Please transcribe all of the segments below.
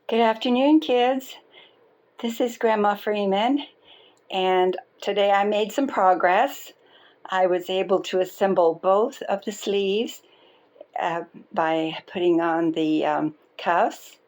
Good afternoon, kids. This is Grandma Freeman, and today I made some progress. I was able to assemble both of the sleeves by putting on the cuffs,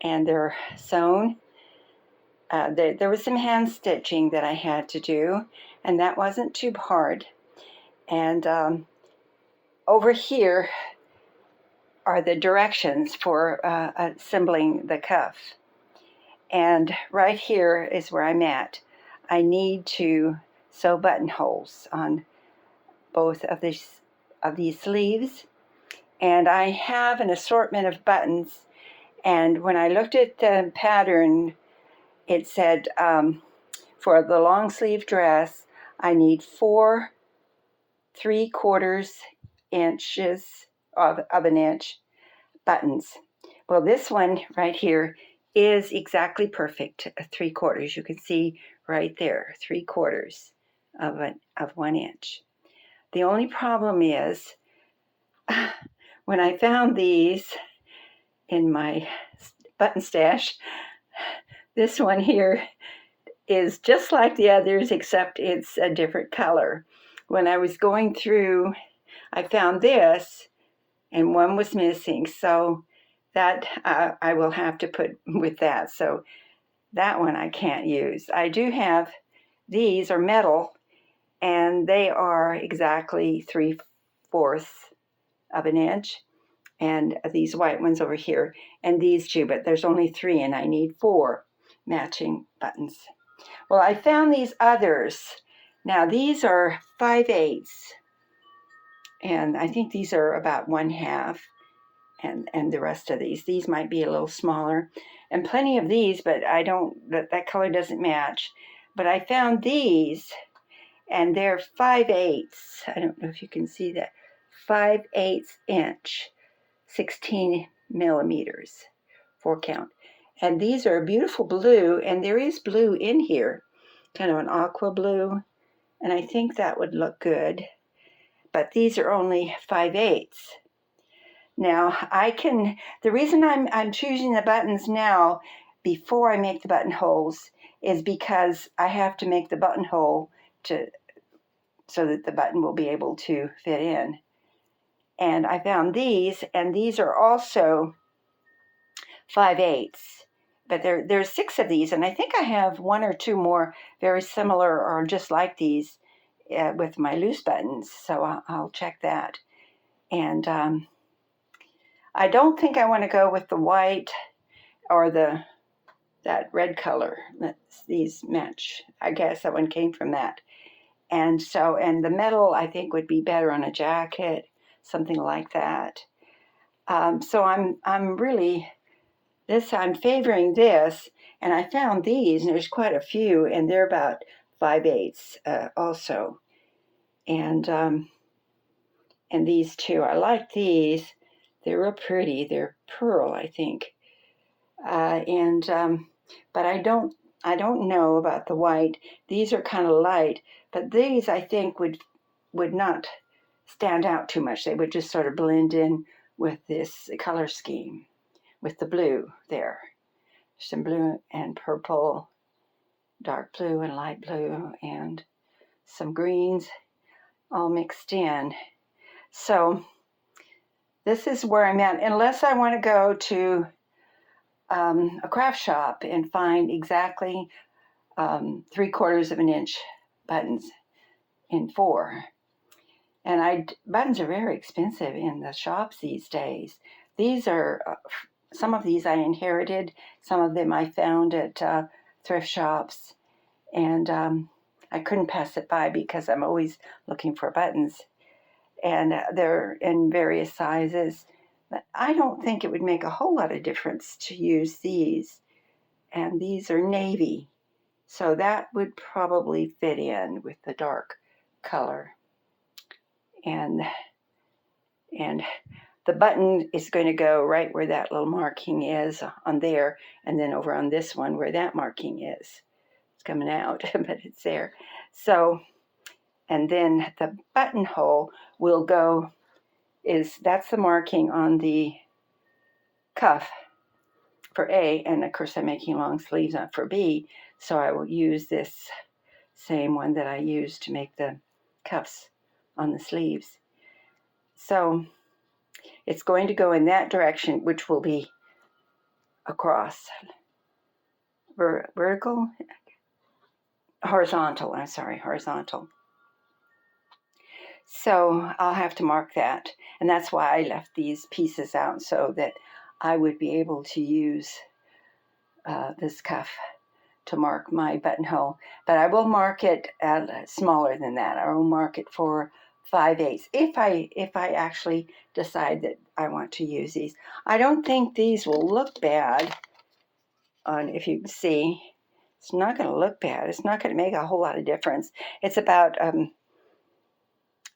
and they're sewn. There was some hand stitching that I had to do, and that wasn't too hard. And over here are the directions for assembling the cuff. And right here is where I'm at. I need to sew buttonholes on both of these sleeves. And I have an assortment of buttons. And when I looked at the pattern, it said for the long sleeve dress, I need 4 3/4 inches of an inch buttons. Well, this one right here is exactly perfect, 3/4. You can see right there, 3/4 of 1 inch. The only problem is when I found these in my button stash, this one here is just like the others, except it's a different color. When I was going through, I found this, and one was missing, so that I will have to put with that. So that one I can't use. I do have, these are metal, and they are exactly 3/4 of an inch, and these white ones over here, and these two, but there's only 3, and I need 4 matching buttons. Well, I found these others. Now, these are 5/8, and I think these are about 1/2. And the rest of these might be a little smaller, and plenty of these, but I don't, that color doesn't match. But I found these, and they're 5/8. I don't know if you can see that. 5/8 inch, 16 millimeters, 4 count. And these are a beautiful blue, and there is blue in here, kind of an aqua blue, and I think that would look good. But these are only 5/8. Now, the reason I'm choosing the buttons now before I make the buttonholes is because I have to make the buttonhole so that the button will be able to fit in. And I found these, and these are also 5/8. But there's 6 of these, and I think I have 1 or 2 more very similar or just like these with my loose buttons. So I'll check that. And I don't think I want to go with the white or that red color. These match. I guess that one came from that. And the metal I think would be better on a jacket, something like that. So I'm favoring this, and I found these, and there's quite a few, and they're about 5/8 also. And these two, I like these. They're real pretty. They're pearl, I think. But I don't know about the white. These are kind of light, but these I think would not stand out too much. They would just sort of blend in with this color scheme, with the blue there. Some blue and purple, dark blue and light blue, and some greens all mixed in. So this is where I'm at, unless I want to go to a craft shop and find exactly 3/4 of an inch buttons in 4. And buttons are very expensive in the shops these days. These are some of these I inherited, some of them I found at thrift shops, and I couldn't pass it by because I'm always looking for buttons, and they're in various sizes. But I don't think it would make a whole lot of difference to use these, and these are navy, so that would probably fit in with the dark color. And the button is going to go right where that little marking is on there, and then over on this one where that marking is. It's coming out, but it's there. So, and then the buttonhole will go, that's the marking on the cuff. for A, and of course I'm making long sleeves for B, so I will use this same one that I used to make the cuffs on the sleeves. So it's going to go in that direction, which will be across. Vertical? Horizontal, I'm sorry, horizontal. So I'll have to mark that. And that's why I left these pieces out, so that I would be able to use this cuff to mark my buttonhole. But I will mark it smaller than that. I will mark it for 5/8 if I actually decide that I want to use these. I don't think these will look bad on, if you can see. It's not going to look bad. It's not going to make a whole lot of difference. It's about an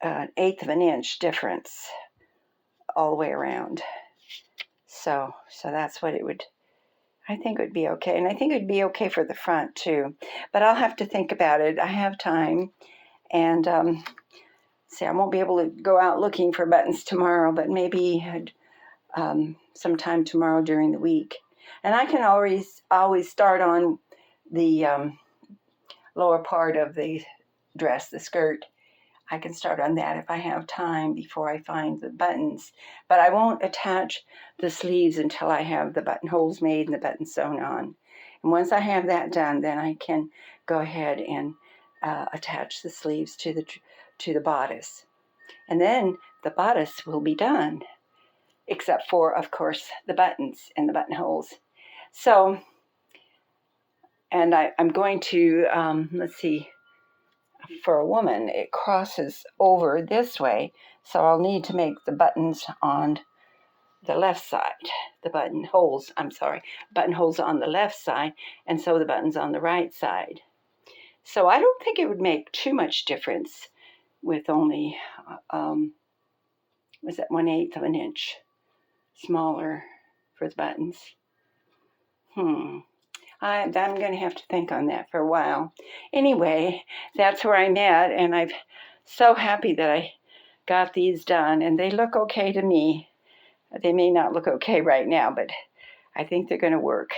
1/8 of an inch difference all the way around. So that's what it would, I think it would be okay. And I think it would be okay for the front too. But I'll have to think about it. I have time. And see, I won't be able to go out looking for buttons tomorrow, but maybe sometime tomorrow during the week. And I can always start on the lower part of the dress, the skirt. I can start on that if I have time before I find the buttons. But I won't attach the sleeves until I have the buttonholes made and the buttons sewn on. And once I have that done, then I can go ahead and attach the sleeves to the bodice. And then the bodice will be done, except for, of course, the buttons and the buttonholes. So, and I'm going to, let's see, for a woman, it crosses over this way, so I'll need to make the buttons on the left side, the buttonholes on the left side, and so the buttons on the right side. So I don't think it would make too much difference with only, was that 1/8 of an inch smaller for the buttons? I'm going to have to think on that for a while. Anyway, that's where I'm at, and I'm so happy that I got these done, and they look okay to me. They may not look okay right now, but I think they're going to work.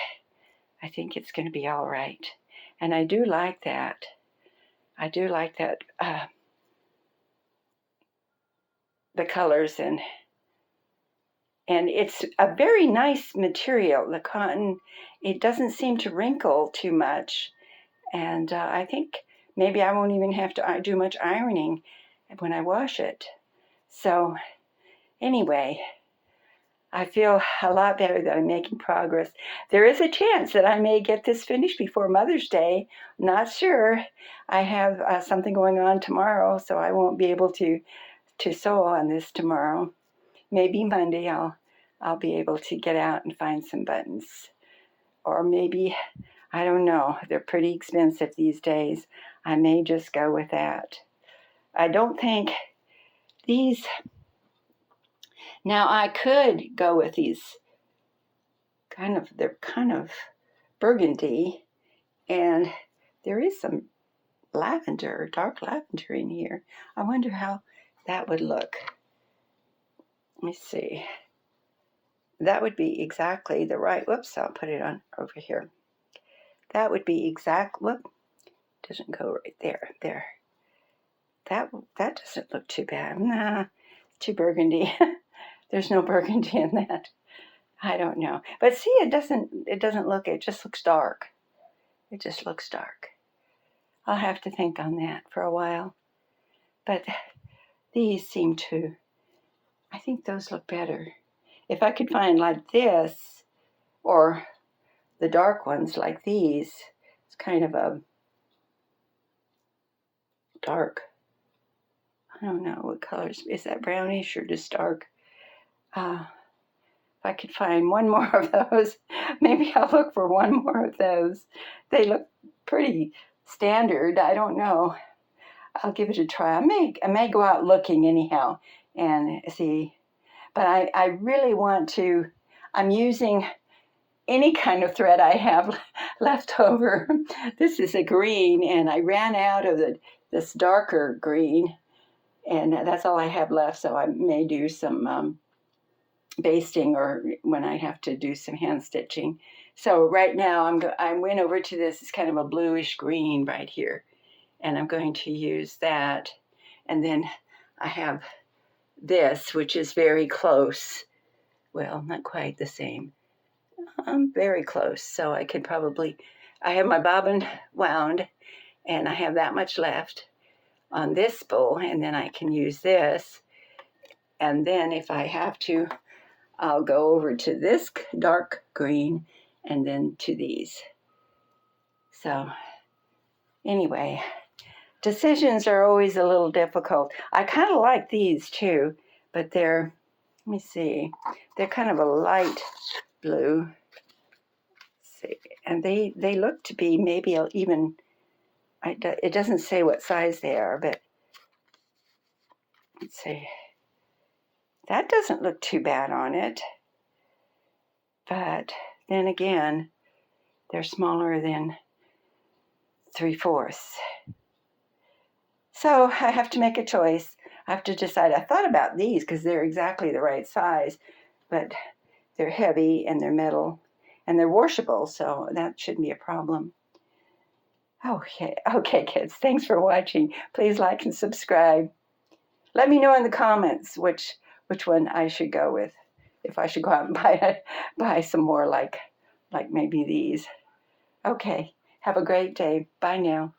I think it's going to be all right. And I do like that. I do like that, the colors, and it's a very nice material. The cotton, it doesn't seem to wrinkle too much. And I think maybe I won't even have to do much ironing when I wash it. So anyway, I feel a lot better that I'm making progress. There is a chance that I may get this finished before Mother's Day. Not sure. I have something going on tomorrow, so I won't be able to sew on this tomorrow. Maybe Monday I'll be able to get out and find some buttons. Or maybe, I don't know, they're pretty expensive these days. I may just go with that. I don't think these, now I could go with these they're kind of burgundy, and there is some lavender, dark lavender in here. I wonder how that would look. Let me see. That would be exactly the right, whoops, I'll put it on over here. That would be doesn't go right there. That doesn't look too bad. Nah, too burgundy. There's no burgundy in that. I don't know. But see, it doesn't look, it just looks dark. It just looks dark. I'll have to think on that for a while. But these seem to, I think those look better. If I could find like this, or the dark ones like these, it's kind of a dark, I don't know what colors, is that brownish or just dark? If I could find one more of those, maybe I'll look for one more of those. They look pretty standard. I don't know. I'll give it a try. I may go out looking anyhow and see. But I really want to, I'm using any kind of thread I have left over. This is a green, and I ran out of this darker green, and that's all I have left, so I may do some basting or when I have to do some hand stitching. So right now I went over to this. It's kind of a bluish green right here, and I'm going to use that. And then I have this, which is very close. Well, not quite the same. I'm very close, so I could probably. I have my bobbin wound, and I have that much left on this spool, and then I can use this. And then if I have to, I'll go over to this dark green and then to these. So anyway, decisions are always a little difficult. I kind of like these too, but let me see, they're kind of a light blue. Let's see, and they look to be maybe even, it doesn't say what size they are, but let's see. That doesn't look too bad on it. But then again, they're smaller than 3/4. So I have to make a choice. I have to decide. I thought about these because they're exactly the right size, but they're heavy and they're metal and they're washable, so that shouldn't be a problem. Okay, kids, thanks for watching. Please like and subscribe. Let me know in the comments which one I should go with. If I should go out and buy some more like maybe these. Okay, have a great day. Bye now.